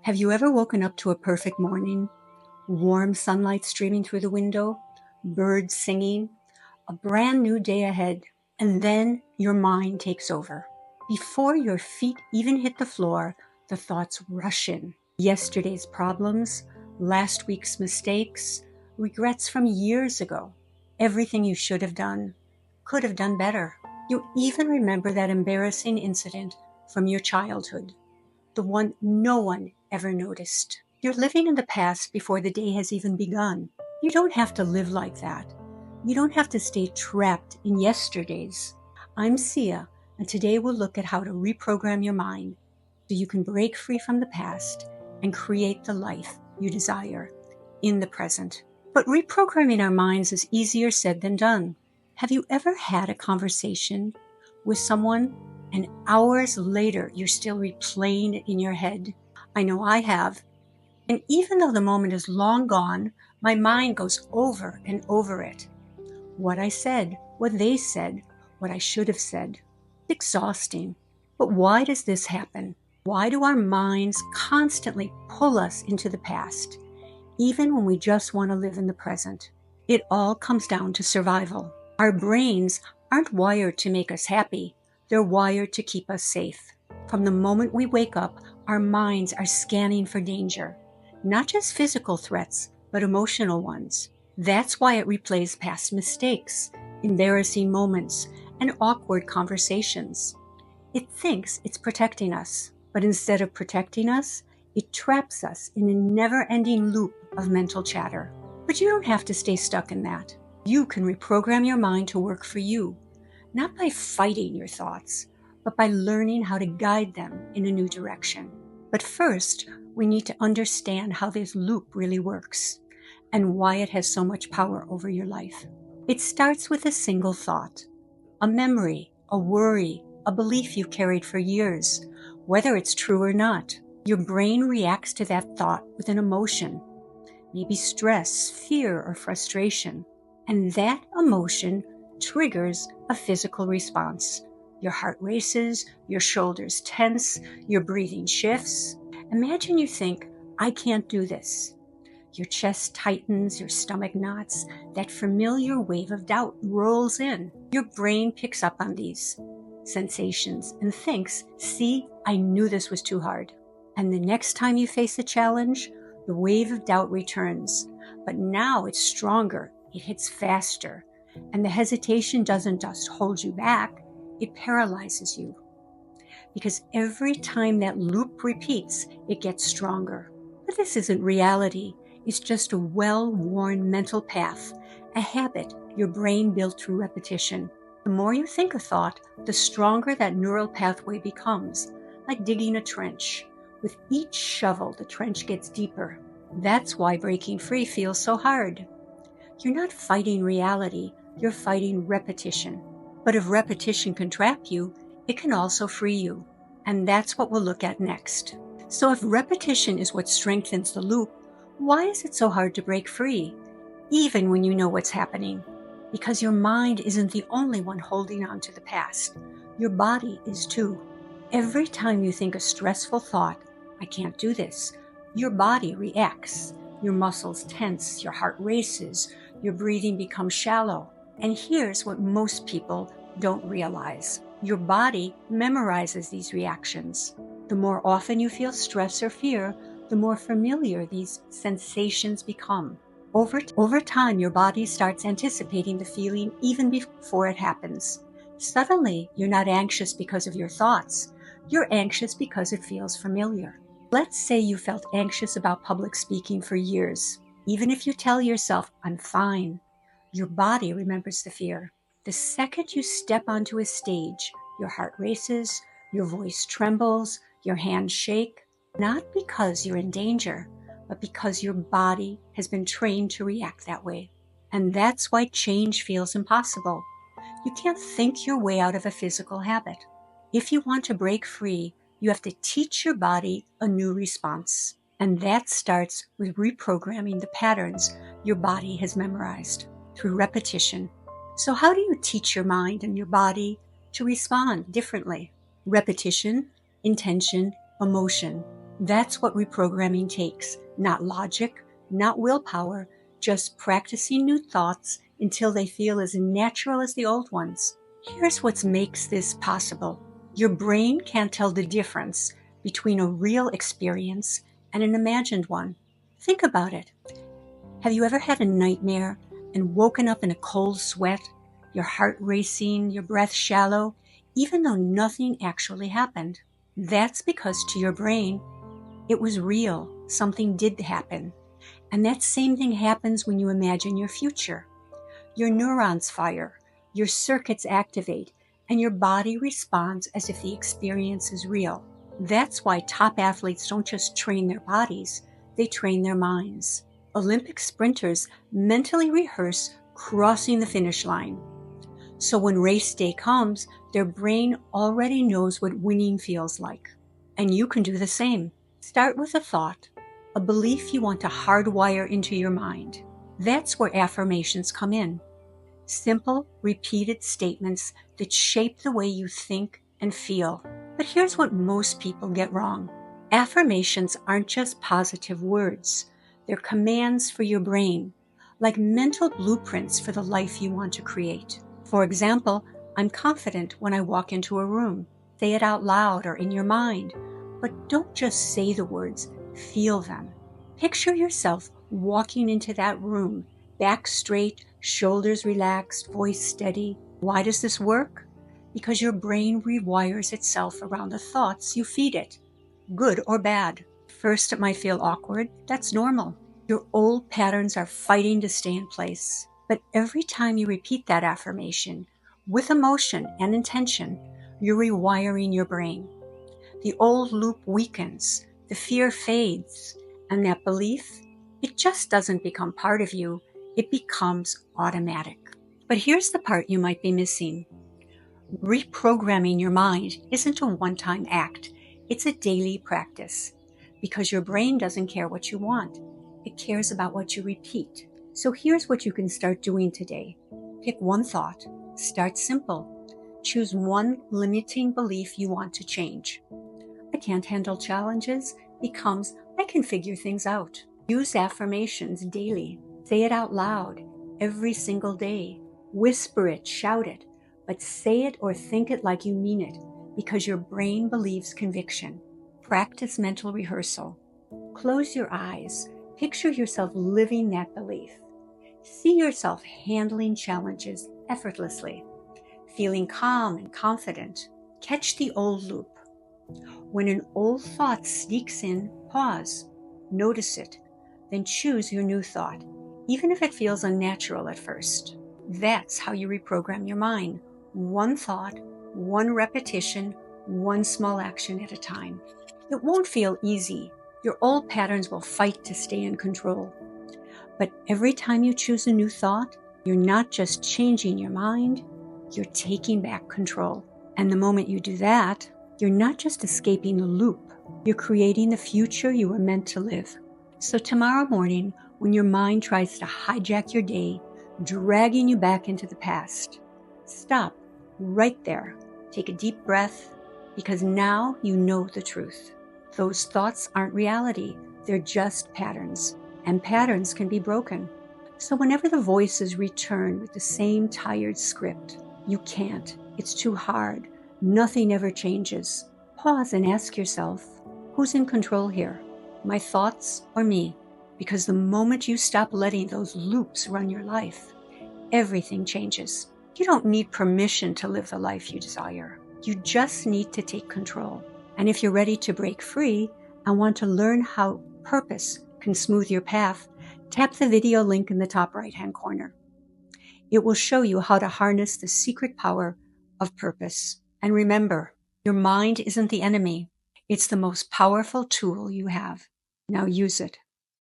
Have you ever woken up to a perfect morning? Warm sunlight streaming through the window, birds singing, a brand new day ahead, and then your mind takes over. Before your feet even hit the floor, the thoughts rush in. Yesterday's problems, last week's mistakes, regrets from years ago, everything you should have done, could have done better. You even remember that embarrassing incident from your childhood, the one no one ever noticed. You're living in the past before the day has even begun. You don't have to live like that. You don't have to stay trapped in yesterdays. I'm Sia, and today we'll look at how to reprogram your mind so you can break free from the past and create the life you desire in the present. But reprogramming our minds is easier said than done. Have you ever had a conversation with someone and hours later you're still replaying it in your head? I know I have. And even though the moment is long gone, my mind goes over and over it. What I said, what they said, what I should have said. It's exhausting. But why does this happen? Why do our minds constantly pull us into the past, even when we just want to live in the present? It all comes down to survival. Our brains aren't wired to make us happy. They're wired to keep us safe. From the moment we wake up, our minds are scanning for danger. Not just physical threats, but emotional ones. That's why it replays past mistakes, embarrassing moments, and awkward conversations. It thinks it's protecting us, but instead of protecting us, it traps us in a never-ending loop of mental chatter. But you don't have to stay stuck in that. You can reprogram your mind to work for you, not by fighting your thoughts, but by learning how to guide them in a new direction. But first, we need to understand how this loop really works and why it has so much power over your life. It starts with a single thought, a memory, a worry, a belief you've carried for years. Whether it's true or not, your brain reacts to that thought with an emotion, maybe stress, fear, or frustration. And that emotion triggers a physical response. Your heart races, your shoulders tense, your breathing shifts. Imagine you think, I can't do this. Your chest tightens, your stomach knots, that familiar wave of doubt rolls in. Your brain picks up on these sensations and thinks, see, I knew this was too hard. And the next time you face a challenge, the wave of doubt returns. But now it's stronger, it hits faster, and the hesitation doesn't just hold you back, it paralyzes you. Because every time that loop repeats, it gets stronger. But this isn't reality. It's just a well-worn mental path, a habit your brain built through repetition. The more you think a thought, the stronger that neural pathway becomes, like digging a trench. With each shovel, the trench gets deeper. That's why breaking free feels so hard. You're not fighting reality, you're fighting repetition. But if repetition can trap you, it can also free you. And that's what we'll look at next. So if repetition is what strengthens the loop, why is it so hard to break free, even when you know what's happening? Because your mind isn't the only one holding on to the past. Your body is too. Every time you think a stressful thought, I can't do this, your body reacts. Your muscles tense, your heart races, your breathing becomes shallow. And here's what most people don't realize. Your body memorizes these reactions. The more often you feel stress or fear, the more familiar these sensations become. Over time, your body starts anticipating the feeling even before it happens. Suddenly, you're not anxious because of your thoughts. You're anxious because it feels familiar. Let's say you felt anxious about public speaking for years. Even if you tell yourself, I'm fine, your body remembers the fear. The second you step onto a stage, your heart races, your voice trembles, your hands shake, not because you're in danger, but because your body has been trained to react that way. And that's why change feels impossible. You can't think your way out of a physical habit. If you want to break free, you have to teach your body a new response. And that starts with reprogramming the patterns your body has memorized through repetition. So how do you teach your mind and your body to respond differently? Repetition, intention, emotion. That's what reprogramming takes. Not logic, not willpower, just practicing new thoughts until they feel as natural as the old ones. Here's what makes this possible. Your brain can't tell the difference between a real experience and an imagined one. Think about it. Have you ever had a nightmare and woken up in a cold sweat, your heart racing, your breath shallow, even though nothing actually happened? That's because to your brain, it was real. Something did happen. And that same thing happens when you imagine your future. Your neurons fire, your circuits activate, and your body responds as if the experience is real. That's why top athletes don't just train their bodies, they train their minds. Olympic sprinters mentally rehearse crossing the finish line. So when race day comes, their brain already knows what winning feels like. And you can do the same. Start with a thought, a belief you want to hardwire into your mind. That's where affirmations come in. Simple, repeated statements that shape the way you think and feel. But here's what most people get wrong. Affirmations aren't just positive words. They're commands for your brain, like mental blueprints for the life you want to create. For example, I'm confident when I walk into a room. Say it out loud or in your mind. But don't just say the words, feel them. Picture yourself walking into that room, back straight, shoulders relaxed, voice steady. Why does this work? Because your brain rewires itself around the thoughts you feed it, good or bad. First, it might feel awkward. That's normal. Your old patterns are fighting to stay in place. But every time you repeat that affirmation with emotion and intention, you're rewiring your brain. The old loop weakens, the fear fades, and that belief, it just doesn't become part of you. It becomes automatic. But here's the part you might be missing. Reprogramming your mind isn't a one-time act. It's a daily practice. Because your brain doesn't care what you want. It cares about what you repeat. So here's what you can start doing today. Pick one thought. Start simple. Choose one limiting belief you want to change. I can't handle challenges becomes I can figure things out. Use affirmations daily. Say it out loud every single day. Whisper it, shout it, but say it or think it like you mean it because your brain believes conviction. Practice mental rehearsal. Close your eyes. Picture yourself living that belief. See yourself handling challenges effortlessly, feeling calm and confident. Catch the old loop. When an old thought sneaks in, pause. Notice it. Then choose your new thought, even if it feels unnatural at first. That's how you reprogram your mind. One thought, one repetition, one small action at a time. It won't feel easy. Your old patterns will fight to stay in control. But every time you choose a new thought, you're not just changing your mind, you're taking back control. And the moment you do that, you're not just escaping the loop, you're creating the future you were meant to live. So tomorrow morning, when your mind tries to hijack your day, dragging you back into the past, stop right there. Take a deep breath, because now you know the truth. Those thoughts aren't reality, they're just patterns, and patterns can be broken. So whenever the voices return with the same tired script, you can't, it's too hard, nothing ever changes. Pause and ask yourself, who's in control here? My thoughts or me? Because the moment you stop letting those loops run your life, everything changes. You don't need permission to live the life you desire. You just need to take control. And if you're ready to break free and want to learn how purpose can smooth your path, tap the video link in the top right-hand corner. It will show you how to harness the secret power of purpose. And remember, your mind isn't the enemy. It's the most powerful tool you have. Now use it.